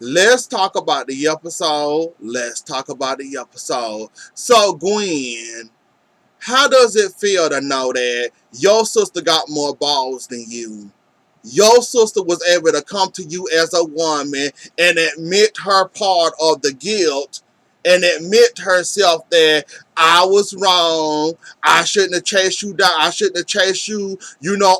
Let's talk about the episode. Let's talk about the episode. So, Gwen, how does it feel to know that your sister got more balls than you? Your sister was able to come to you as a woman and admit her part of the guilt and admit herself that I was wrong. I shouldn't have chased you down. I shouldn't have chased you,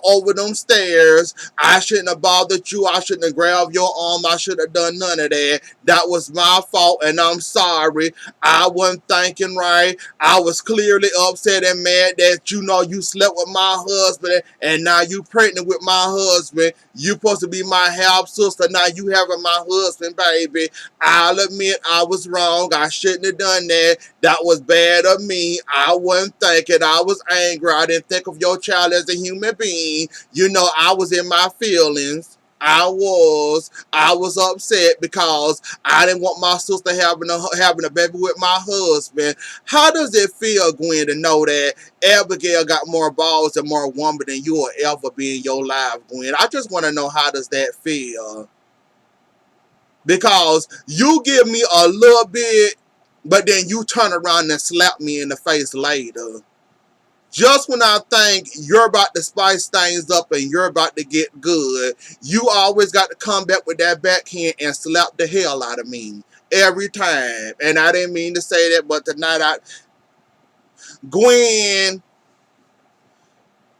over them stairs. I shouldn't have bothered you. I shouldn't have grabbed your arm. I should have done none of that. That was my fault and I'm sorry. I wasn't thinking right. I was clearly upset and mad that you slept with my husband and now you pregnant with my husband. You supposed to be my half sister. Now you having my husband, baby. I'll admit I was wrong. I shouldn't have done that. That was bad of me. I wasn't thinking. I was angry. I didn't think of your child as a human being. I was in my feelings. I was upset because I didn't want my sister having a baby with my husband. How does it feel, Gwen, to know that Abigail got more balls and more woman than you will ever be in your life, Gwen? I just want to know, how does that feel? Because you give me a little bit, but then you turn around and slap me in the face later. Just when I think you're about to spice things up and you're about to get good, you always got to come back with that backhand and slap the hell out of me. Every time. And I didn't mean to say that, but tonight Gwen,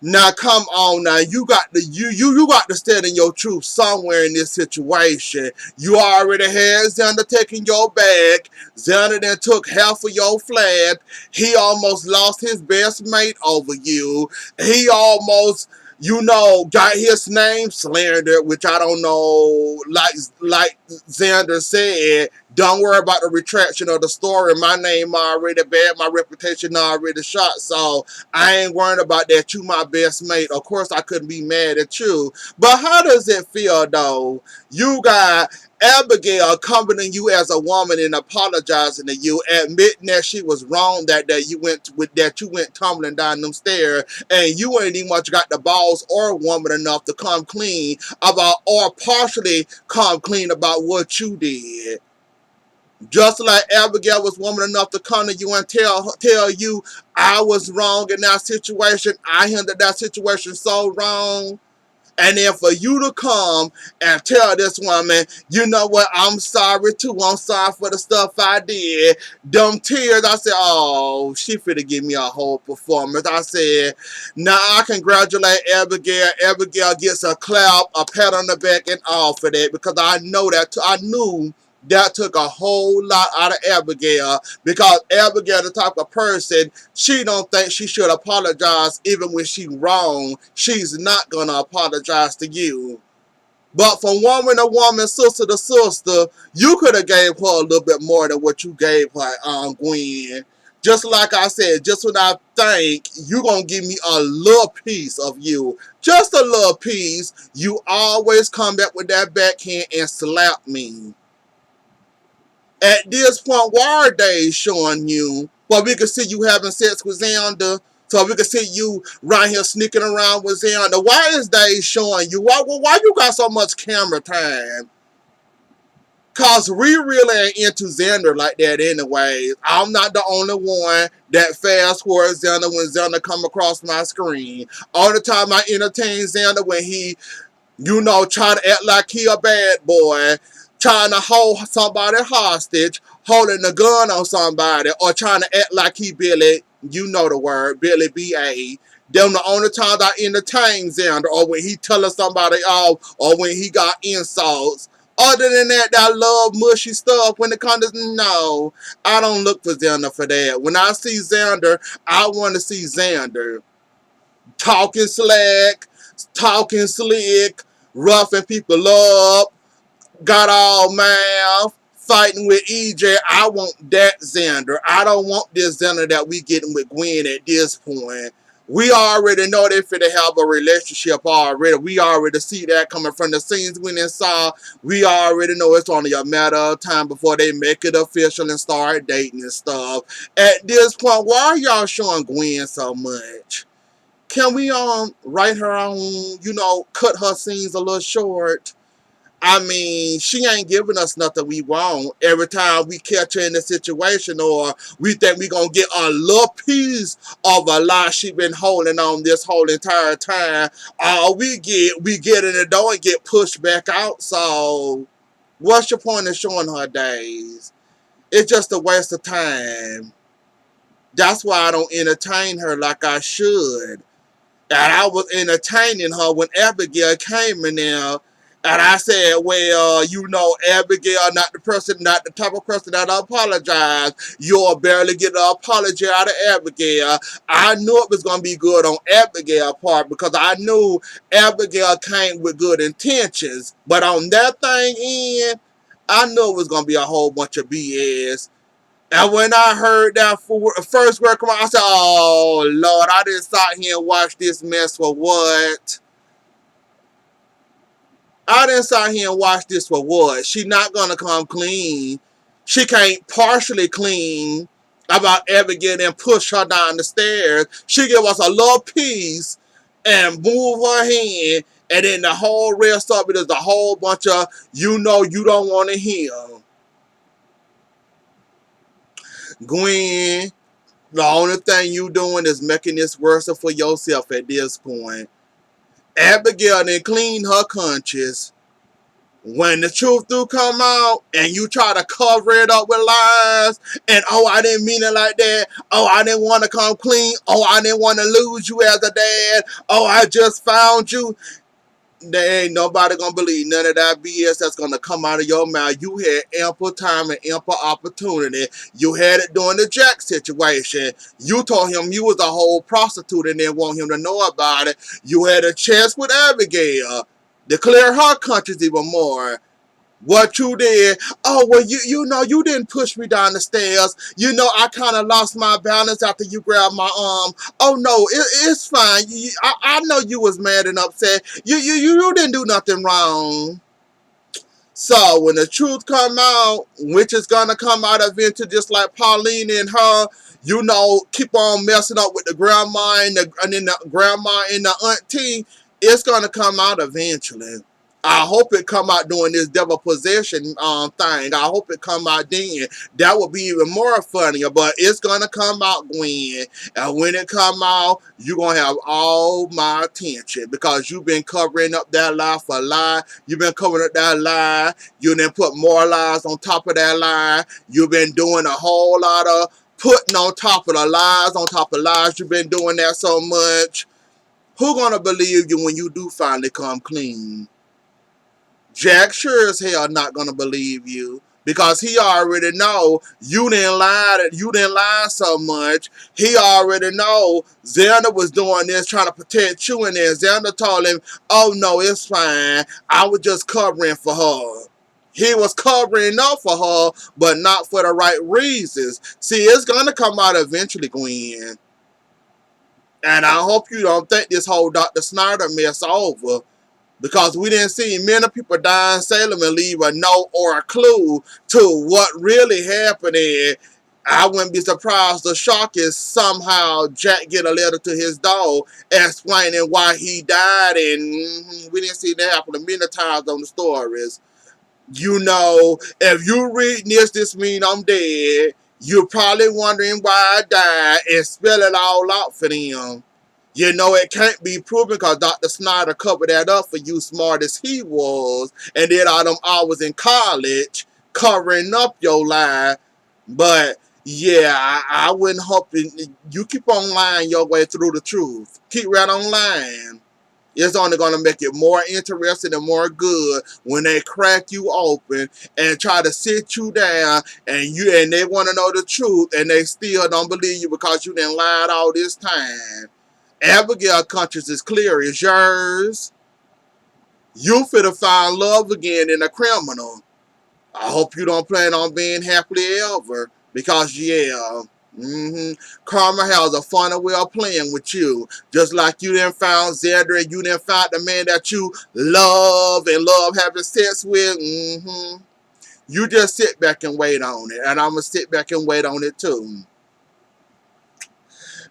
now come on now. You got to stand in your truth somewhere in this situation. You already had Xander taking your bag. Xander then took half of your flag. He almost lost his best mate over you. He almost, got his name slandered, which I don't know, like Xander said, don't worry about the retraction of the story. My name already bad, my reputation already shot, so I ain't worried about that. You my best mate. Of course I couldn't be mad at you. But how does it feel though? You got Abigail coming to you as a woman and apologizing to you, admitting that she was wrong that day you went tumbling down them stairs, and you ain't even much got the balls or woman enough to come clean about, or partially come clean about what you did. Just like Abigail was woman enough to come to you and tell you I was wrong in that situation. I handled that situation so wrong. And then for you to come and tell this woman, you know what, I'm sorry too. I'm sorry for the stuff I did. Them tears, I said, oh, she finna give me a whole performance. I said, now I congratulate Abigail. Abigail gets a clap, a pat on the back, and all for that, because I knew that took a whole lot out of Abigail, because Abigail the type of person, she don't think she should apologize even when she wrong. She's not gonna apologize to you. But from woman to woman, sister to sister, you could have gave her a little bit more than what you gave her, Gwen. Just like I said, just when I think you gonna give me a little piece of you, just a little piece, you always come back with that backhand and slap me. At this point, why are they showing you? Well, we can see you having sex with Xander. So we can see you right here sneaking around with Xander. Why is they showing you? Why you got so much camera time? Cause we really ain't into Xander like that anyways. I'm not the only one that fast forward Xander when Xander come across my screen. All the time I entertain Xander when he, trying to act like he a bad boy, trying to hold somebody hostage, holding a gun on somebody, or trying to act like he Billy, you know the word, Billy B.A. Them the only times I entertain Xander, or when he telling somebody off, or when he got insults. Other than that, that love mushy stuff, when it comes to, no, I don't look for Xander for that. When I see Xander, I want to see Xander talking slack, talking slick, roughing people up, got all mouth, fighting with EJ. I want that Xander. I don't want this Xander that we getting with Gwen at this point. We already know they finna have a relationship already. We already see that coming from the scenes we done saw. We already know it's only a matter of time before they make it official and start dating and stuff. At this point, why are y'all showing Gwen so much? Can we write her on, cut her scenes a little short? I mean, she ain't giving us nothing we want. Every time we catch her in a situation or we think we gonna get a little piece of a lie she been holding on this whole entire time, all we get in the door and get pushed back out. So what's your point in showing her days? It's just a waste of time. That's why I don't entertain her like I should. And I was entertaining her when Abigail came in there. And I said, well, you know, Abigail, not the type of person that apologize. You'll barely get an apology out of Abigail. I knew it was going to be good on Abigail's part because I knew Abigail came with good intentions. But on that thing end, I knew it was going to be a whole bunch of BS. And when I heard that first word come out, I said, oh, Lord, I didn't sit here and watch this mess for what? I didn't sit here and watch this for what? She not going to come clean. She can't partially clean about ever getting and push her down the stairs. She give us a little piece and move her hand, and then the whole rest of it is a whole bunch of, you know, you don't want to hear. Gwen, the only thing you doing is making this worse for yourself at this point. Abigail done clean her conscience. When the truth do come out and you try to cover it up with lies and oh I didn't mean it like that, oh I didn't want to come clean, oh I didn't want to lose you as a dad, oh I just found you, there ain't nobody gonna believe none of that BS that's gonna come out of your mouth. You had ample time and ample opportunity. You had it during the Jack situation. You told him you was a whole prostitute and didn't want him to know about it. You had a chance with Abigail to clear her conscience even more. What you did, oh, well, you know, you didn't push me down the stairs. You know, I kind of lost my balance after you grabbed my arm. Oh, no, it's fine. I know you was mad and upset. You didn't do nothing wrong. So when the truth come out, which is gonna come out eventually, just like Pauline and her, you know, keep on messing up with the grandma and then the grandma and the auntie, it's gonna come out eventually. I hope it come out during this devil possession thing. I hope it come out then. That would be even more funnier. But it's gonna come out, Gwen. And when it come out, you're gonna have all my attention because you've been covering up that lie for lie. You've been covering up that lie. You then put more lies on top of that lie. You've been doing a whole lot of putting on top of the lies on top of lies. You've been doing that so much. Who gonna believe you when you do finally come clean? Jack sure as hell not gonna believe you because he already know you didn't lie. You didn't lie so much. He already know Xander was doing this trying to protect you, and then Xander told him, "Oh no, it's fine. I was just covering for her." He was covering up for her, but not for the right reasons. See, it's gonna come out eventually, Gwen. And I hope you don't think this whole Dr. Snyder mess over. Because we didn't see many people die in Salem and leave a note or a clue to what really happened. And I wouldn't be surprised. The shock is somehow Jack get a letter to his dog explaining why he died. And we didn't see that happen many times on the stories. You know, if you read this mean I'm dead. You're probably wondering why I died and spell it all out for them. You know, it can't be proven because Dr. Snyder covered that up for you, smart as he was, and did all them hours in college covering up your lie. But yeah, I wouldn't hope you keep on lying your way through the truth. Keep right on lying. It's only going to make it more interesting and more good when they crack you open and try to sit you down and they want to know the truth and they still don't believe you because you done lied all this time. Abigail conscience is clear. It's yours. You finna find love again in a criminal. I hope you don't plan on being happily ever. Because, yeah, karma has a funny way of playing with you. Just like you didn't found Xander and you didn't find the man that you love and love having sex with. You just sit back and wait on it. And I'm going to sit back and wait on it too.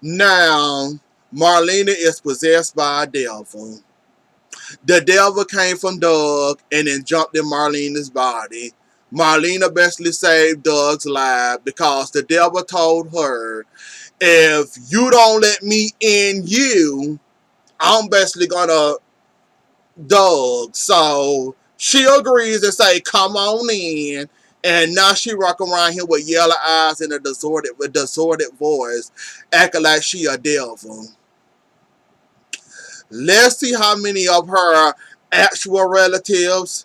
Now, Marlena is possessed by a devil. The devil came from Doug and then jumped in Marlena's body. Marlena basically saved Doug's life because the devil told her, if you don't let me in you, I'm basically gonna Doug. So she agrees and say, come on in. And now she rock around here with yellow eyes and a distorted voice, acting like she a devil. Let's see how many of her actual relatives,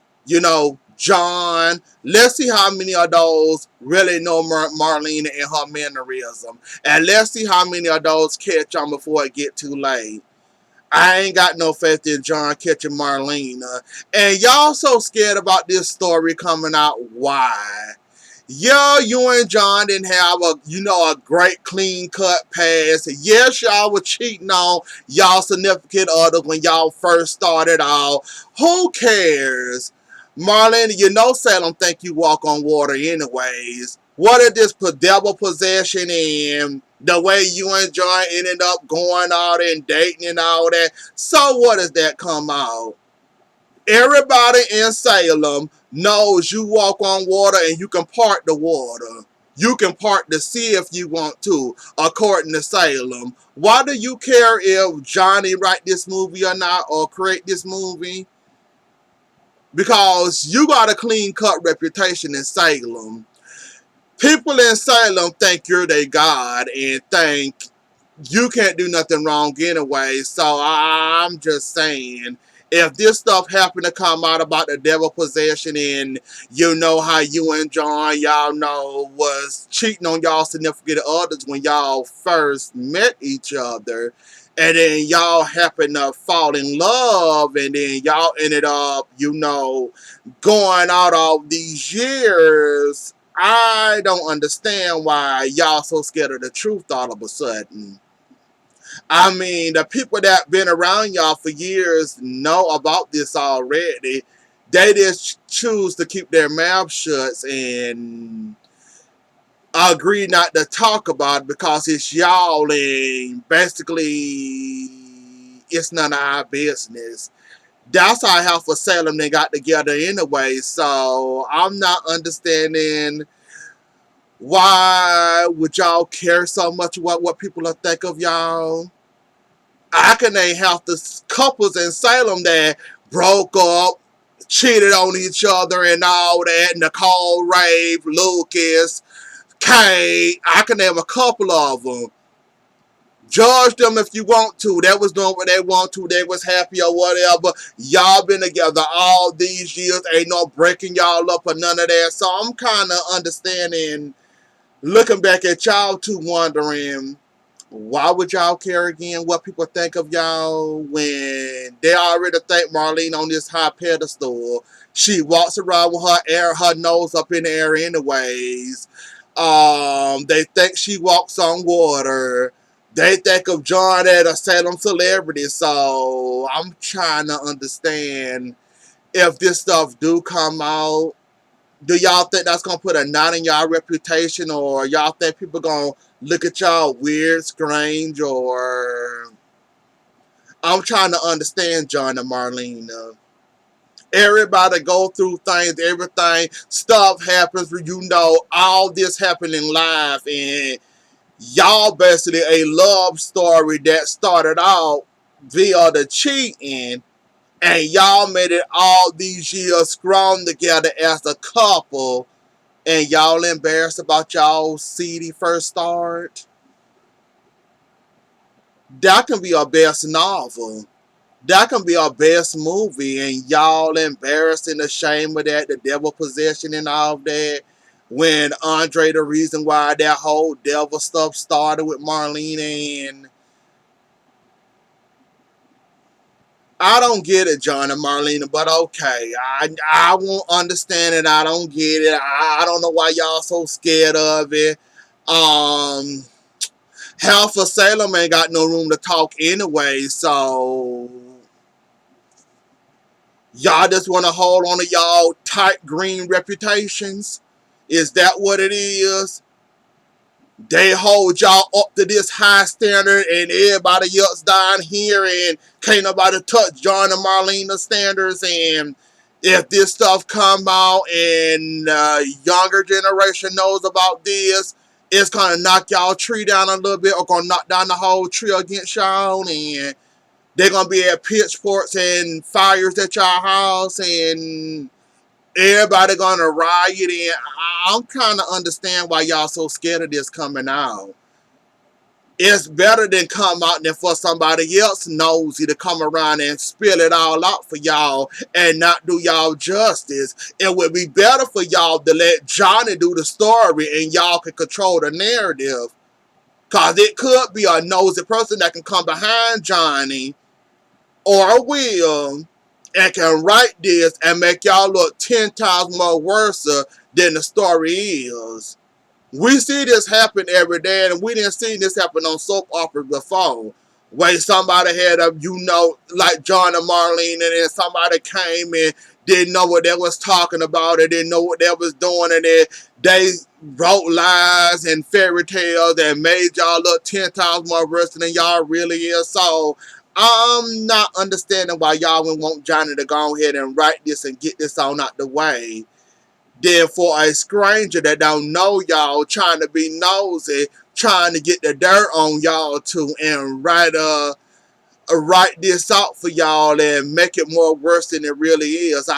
John. Let's see how many of those really know Marlena and her mannerism. And let's see how many of those catch on before it get too late. I ain't got no faith in John catching Marlena. And y'all so scared about this story coming out. Why? Yeah, you and John didn't have a great clean cut past. Yes, y'all were cheating on y'all significant other when y'all first started out. Who cares? Marlena, Salem think you walk on water anyways. What is this devil possession and the way you and John ended up going out and dating and all that? So what does that come out? Everybody in Salem knows you walk on water and you can part the water. You can part the sea if you want to, according to Salem. Why do you care if Johnny write this movie or not, or create this movie? Because you got a clean cut reputation in Salem. People in Salem think you're their God and think you can't do nothing wrong anyway. So I'm just saying, if this stuff happened to come out about the devil possession and you know how you and John, y'all know, was cheating on y'all significant others when y'all first met each other, and then y'all happened to fall in love, and then y'all ended up, going out all these years, I don't understand why y'all so scared of the truth all of a sudden. I mean, the people that been around y'all for years know about this already. They just choose to keep their mouth shut and agree not to talk about it because it's y'all and basically it's none of our business. That's how half of Salem they got together anyway. So I'm not understanding why would y'all care so much about what people will think of y'all. I can name half the couples in Salem that broke up, cheated on each other and all that. Nicole, Rave, Lucas, Kay. I can name a couple of them. Judge them if you want to. They was doing what they want to. They was happy or whatever. Y'all been together all these years. Ain't no breaking y'all up or none of that. So I'm kind of understanding, looking back at y'all two, wondering, why would y'all care again what people think of y'all when they already think Marlene on this high pedestal? She walks around with her nose up in the air anyways. They think she walks on water. They think of John as a Salem celebrity. So I'm trying to understand, if this stuff do come out, do y'all think that's gonna put a knot in y'all reputation, or y'all think people gonna look at y'all weird, strange, or I'm trying to understand John and Marlena. Everybody go through things, everything, stuff happens, all this happening live, and y'all basically a love story that started out via the cheating, and y'all made it all these years strong together as a couple. And y'all embarrassed about y'all seedy first start? That can be our best novel. That can be our best movie. And y'all embarrassed and ashamed of that, the devil possession and all that. When Andre, the reason why that whole devil stuff started with Marlene, and I don't get it, John and Marlena, but okay. I won't understand it. I don't get it. I don't know why y'all so scared of it. Um, Half of Salem ain't got no room to talk anyway, so y'all just want to hold on to y'all tight green reputations? Is that what it is? They hold y'all up to this high standard, and everybody else down here, and can't nobody touch John and Marlena's standards. And if this stuff come out and younger generation knows about this, it's gonna knock y'all tree down a little bit, or gonna knock down the whole tree against y'all, and they're gonna be at pitchforks and fires at y'all house, and everybody gonna riot. And I'm trying to understand why y'all so scared of this coming out. It's better than come out than for somebody else nosy to come around and spill it all out for y'all and not do y'all justice. It would be better for y'all to let Johnny do the story and y'all can control the narrative. Cause it could be a nosy person that can come behind Johnny or Will and can write this and make y'all look 10 times more worse than the story is. We see this happen every day, and we didn't see this happen on soap operas before. Where somebody had a, like John and Marlene, and then somebody came and didn't know what they was talking about, and didn't know what they was doing, and then they wrote lies and fairy tales and made y'all look 10 times more worse than y'all really is. So I'm not understanding why y'all would want Johnny to go ahead and write this and get this on out the way. Then for a stranger that don't know y'all, trying to be nosy, trying to get the dirt on y'all too, and write this out for y'all and make it more worse than it really is.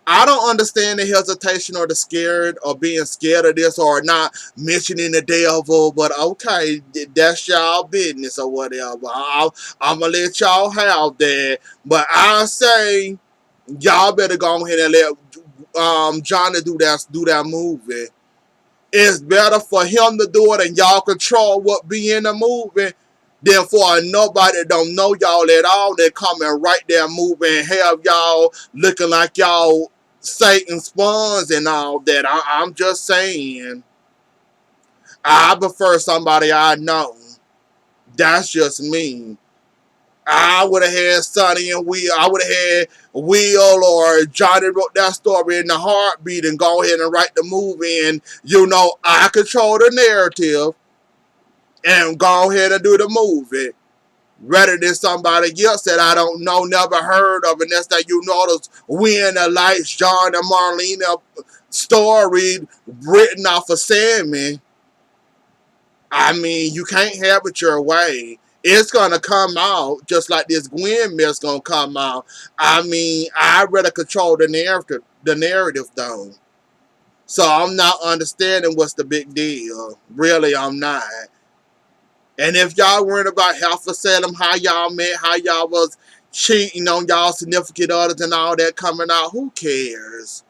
I don't understand the hesitation or the scared or being scared of this or not mentioning the devil, but okay, that's y'all business or whatever. I'm gonna let y'all have that, but I say y'all better go ahead and let Johnny do that movie. It's better for him to do it and y'all control what be in the movie than for a nobody that don't know y'all at all that come and write their movie and have y'all looking like y'all Satan spawns and all that. I'm just saying. I prefer somebody I know. That's just me. I would have had Sonny and Will. I would have had Will or Johnny wrote that story in the heartbeat and go ahead and write the movie. And, I control the narrative and go ahead and do the movie. Rather than somebody else that I don't know, never heard of. And that's that those Win the Lights, John and Marlena story written off of Sammy. I mean, you can't have it your way. It's gonna come out just like this Gwen mess gonna come out. I mean, I'd rather control the narrative though. So I'm not understanding what's the big deal. Really, I'm not. And if y'all worried about half a Salem, how y'all met, how y'all was cheating on y'all significant others and all that coming out, who cares?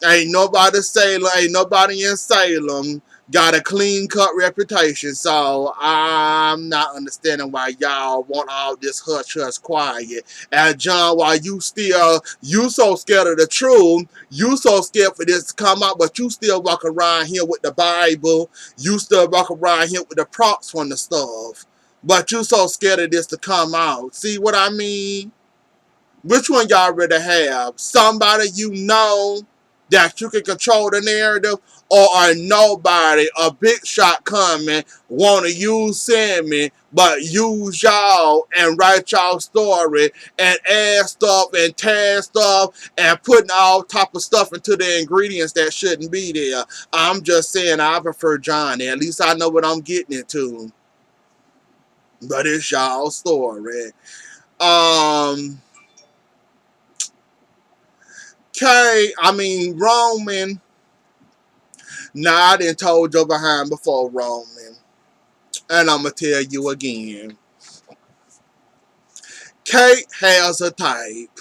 Ain't nobody in Salem got a clean cut reputation. So I'm not understanding why y'all want all this hush hush quiet. And John, why you so scared of the truth, you so scared for this to come out, but you still walk around here with the Bible, you still walk around here with the props from the stuff. But you so scared of this to come out. See what I mean? Which one y'all rather have? Somebody you know that you can control the narrative, or a nobody, a big shot coming, want to use Sammy, but use y'all and write y'all story and add stuff and tag stuff and putting all type of stuff into the ingredients that shouldn't be there. I'm just saying I prefer Johnny. At least I know what I'm getting into. But it's y'all story. Um... Roman. Nah, I done told your behind before, Roman. And I'ma tell you again. Kate has a type.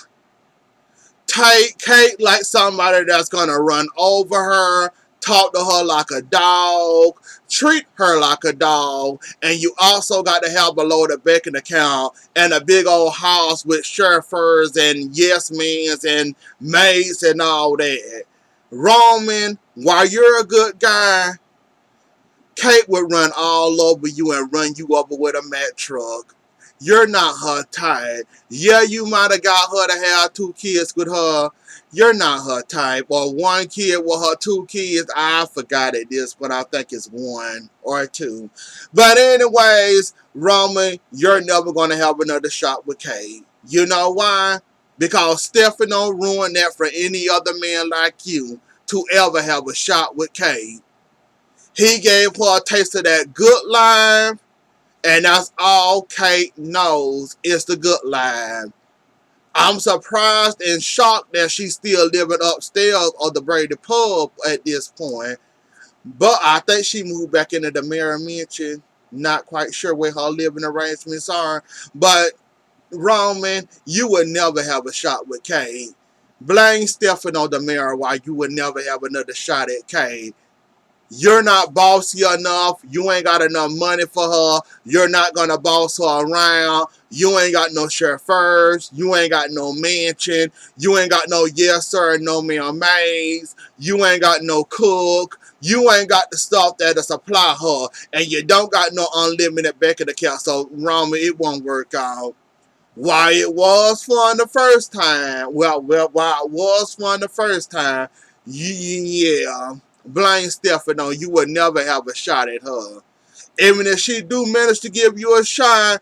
Kate like somebody that's gonna run over her, talk to her like a dog, treat her like a dog, and you also got to have a loaded banking account and a big old house with chauffeurs and yes men's and maids and all that. Roman, while you're a good guy, Kate would run all over you and run you over with a Mack truck. You're not her type. Yeah, you might have got her to have 2 kids with her. You're not her type. Or 1 kid with her 2 kids. I forgot it this, but I think it's 1 or 2. But anyways, Roman, you're never going to have another shot with Kate. You know why? Because Stefano ruined that for any other man like you to ever have a shot with Kate. He gave her a taste of that good life, and that's all Kate knows is the good life. I'm surprised and shocked that she's still living upstairs of the Brady pub at this point. But I think she moved back into the Mary Mansion. Not quite sure where her living arrangements are. But Roman, you would never have a shot with Kate. Blame Stefano the mayor why you would never have another shot at Kate. You're not bossy enough. You ain't got enough money for her. You're not going to boss her around. You ain't got no chauffeurs. You ain't got no mansion. You ain't got no yes sir, no ma'am maids. You ain't got no cook. You ain't got the stuff that'll supply her. And you don't got no unlimited bank account. So, Roman, it won't work out. Why it was fun the first time. Why it was fun the first time. Yeah. Blame Stefano. You would never have a shot at her. Even if she do manage to give you a shot,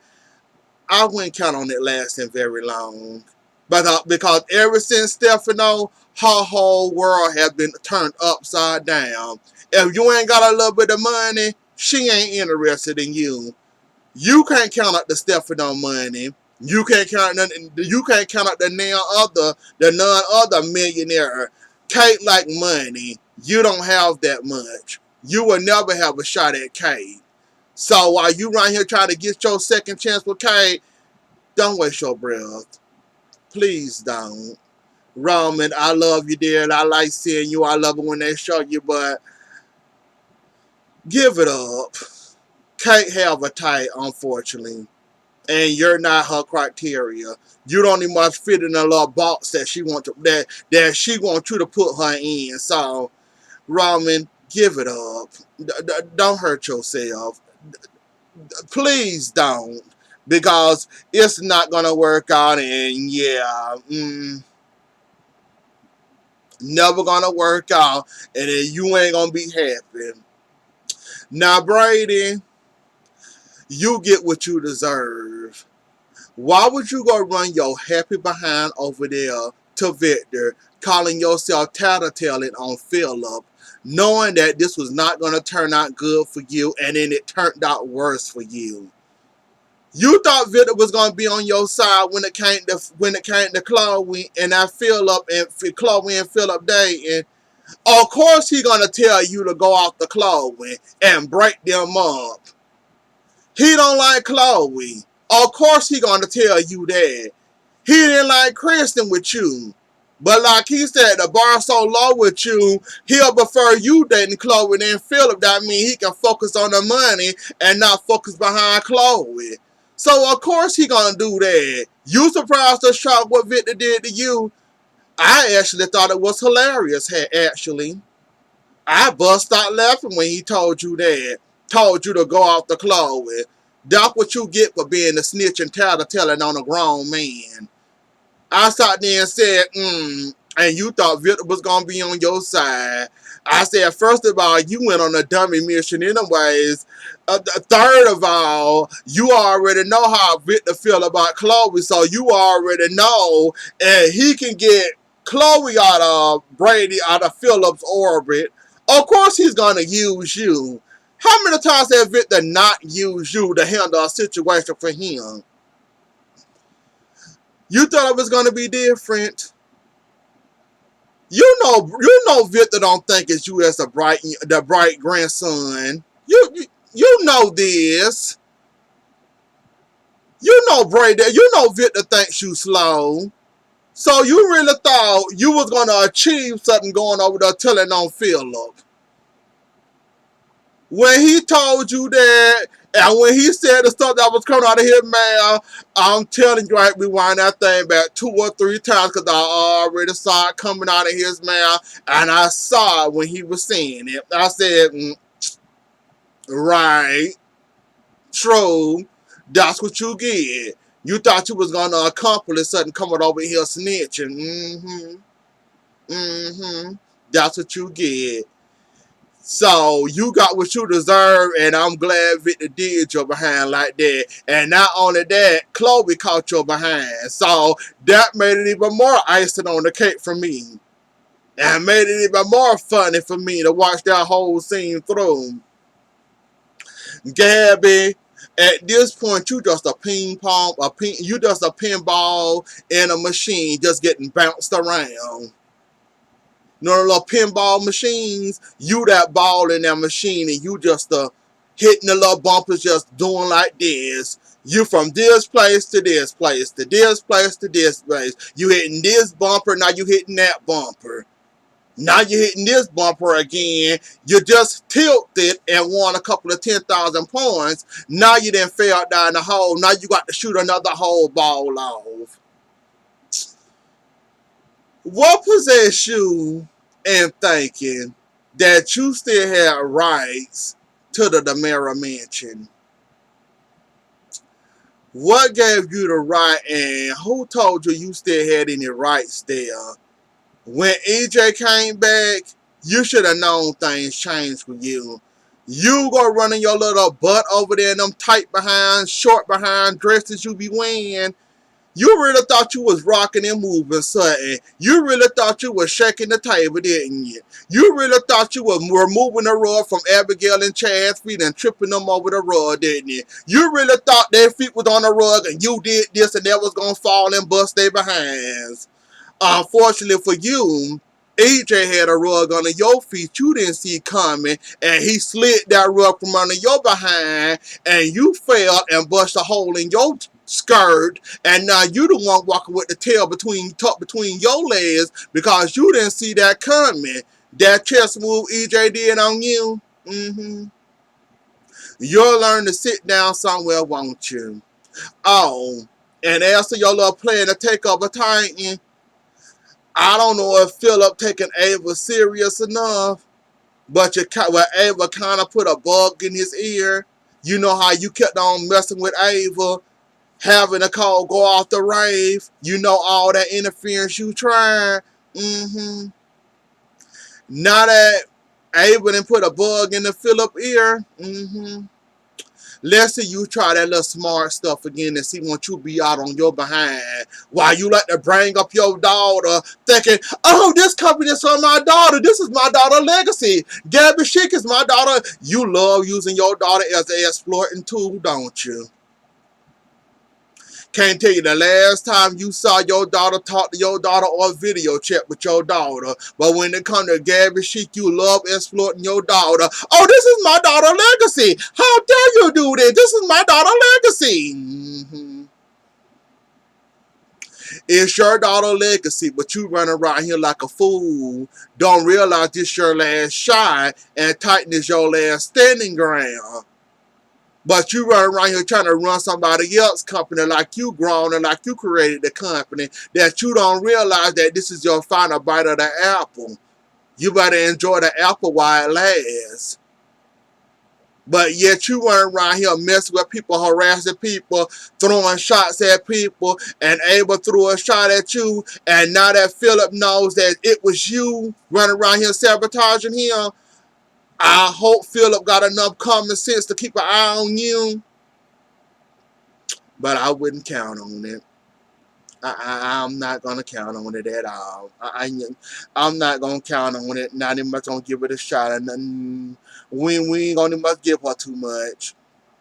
I wouldn't count on it lasting very long. But because ever since Stefano, her whole world has been turned upside down. If you ain't got a little bit of money, she ain't interested in you. You can't count up the Stefano money. You can't count nothing. You can't count up the none other millionaire. Kate like money. You don't have that much. You will never have a shot at Kate. So while you right here trying to get your second chance with Kate, don't waste your breath. Please don't. Roman, I love you, dear. I like seeing you. I love it when they show you, but give it up. Kate have a type, unfortunately. And you're not her criteria. You don't even much fit in a little box that she wants that she wants you to put her in. So, Roman, give it up. Don't hurt yourself. Please don't, because it's not gonna work out. And yeah, never gonna work out. And then you ain't gonna be happy. Now, Brady, you get what you deserve. Why would you go run your happy behind over there to Victor, calling yourself tattletaling on Philip, knowing that this was not going to turn out good for you, and then it turned out worse for you? You thought Victor was going to be on your side when it came to Chloe and that Chloe and Philip dating. Of course, he going to tell you to go off the Chloe and break them up. He don't like Chloe. Of course he gonna tell you that. He didn't like Kristen with you. But like he said, the bar so low with you, he'll prefer you dating Chloe than Philip. That means he can focus on the money and not focus behind Chloe. So of course he gonna do that. You surprised or shocked what Victor did to you? I actually thought it was hilarious, actually. I bust out laughing when he told you that. Told you to go off the Chloe. That's what you get for being a snitch and telling on a grown man. I sat there and said, and you thought Victor was going to be on your side. I said, first of all, you went on a dummy mission anyways. Third of all, you already know how Victor feel about Chloe, so you already know he can get Chloe out of Brady, out of Philip's orbit. Of course he's going to use you. How many times has Victor not used you to handle a situation for him? You thought it was going to be different. You know Victor don't think it's you as the bright grandson. You know this. You know Brady. You know Victor thinks you slow. So you really thought you was gonna achieve something going over there telling on Philip. When he told you that, and when he said the stuff that was coming out of his mouth, I'm telling you, I rewind that thing back 2 or 3 times because I already saw it coming out of his mouth, and I saw it when he was saying it. I said, right, true. That's what you get. You thought you was gonna accomplish something coming over here snitching. That's what you get. So you got what you deserve, and I'm glad Victor did your behind like that. And not only that, Chloe caught your behind. So that made it even more icing on the cake for me. And made it even more funny for me to watch that whole scene through. Gabby, at this point, you just a ping pong, you just a pinball in a machine just getting bounced around. You know the little pinball machines? You that ball in that machine and you just hitting the little bumpers just doing like this. You from this place to this place, to this place to this place. You hitting this bumper, now you hitting that bumper. Now you're hitting this bumper again. You just tilted and won a couple of 10,000 points. Now you done fell down the hole. Now you got to shoot another whole ball off. What possessed you in thinking that you still had rights to the Demera Mansion? What gave you the right, and who told you you still had any rights there? When EJ came back, you should have known things changed for you. You go running your little butt over there in them tight behind, short behind dresses you be wearing. You really thought you was rocking and moving something. You really thought you was shaking the table, didn't you? You really thought you were moving the rug from Abigail and Chad's feet and tripping them over the rug, didn't you? You really thought their feet was on the rug and you did this and that was going to fall and bust their behinds. Unfortunately for you, AJ had a rug under your feet you didn't see coming, and he slid that rug from under your behind, and you fell and bust a hole in your skirt, and now you the one walking with the tail tucked between your legs because you didn't see that coming. That chest move EJ did on you, you'll learn to sit down somewhere, won't you? Oh, and as to your little plan to take up a Titan, I don't know if Philip taking Ava serious enough, but Ava kind of put a bug in his ear. You know how you kept on messing with Ava, having a call go off the rave. You know all that interference you tried. Now that Ava done put a bug in the Philip ear, let's say you try that little smart stuff again and see what you be out on your behind. While you like to bring up your daughter, thinking, oh, this company is for my daughter. This is my daughter's legacy. Gabby Schick is my daughter. You love using your daughter as an exploiting tool, don't you? Can't tell you the last time you saw your daughter talk to your daughter or video chat with your daughter. But when it comes to Gabby Chic, you love exploiting your daughter. Oh, this is my daughter's legacy. How dare you do this? This is my daughter's legacy. It's your daughter's legacy, but you run around here like a fool. Don't realize this your last shot and Titan is your last standing ground. But you run around here trying to run somebody else's company like you grown and like you created the company, that you don't realize that this is your final bite of the apple. You better enjoy the apple while it lasts. But yet you run around here messing with people, harassing people, throwing shots at people, and Abel threw a shot at you, and now that Philip knows that it was you running around here sabotaging him, I hope Philip got enough common sense to keep an eye on you. But I wouldn't count on it. I'm not going to count on it at all. I'm not going to count on it. Not even much going to give it a shot. And we ain't going to much give her too much.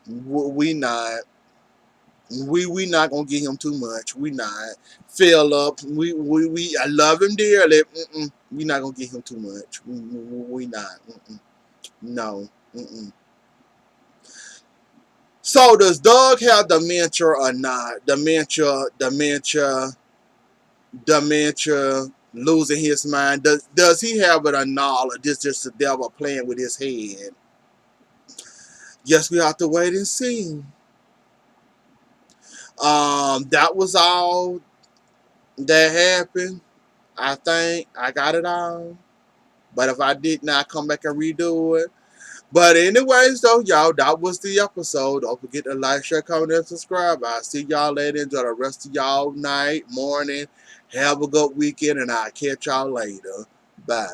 We not. We not going to give him too much. We not. Philip, I love him dearly. We not going to give him too much. We not. No. So does Doug have dementia or not? Dementia, losing his mind. Does he have it or not? Or this just the devil playing with his head? Yes, we have to wait and see. That was all that happened. I think I got it all. But if I did not, come back and redo it. But anyways, though, y'all, that was the episode. Don't forget to like, share, comment, and subscribe. I'll see y'all later. Enjoy the rest of y'all night, morning. Have a good weekend, and I'll catch y'all later. Bye.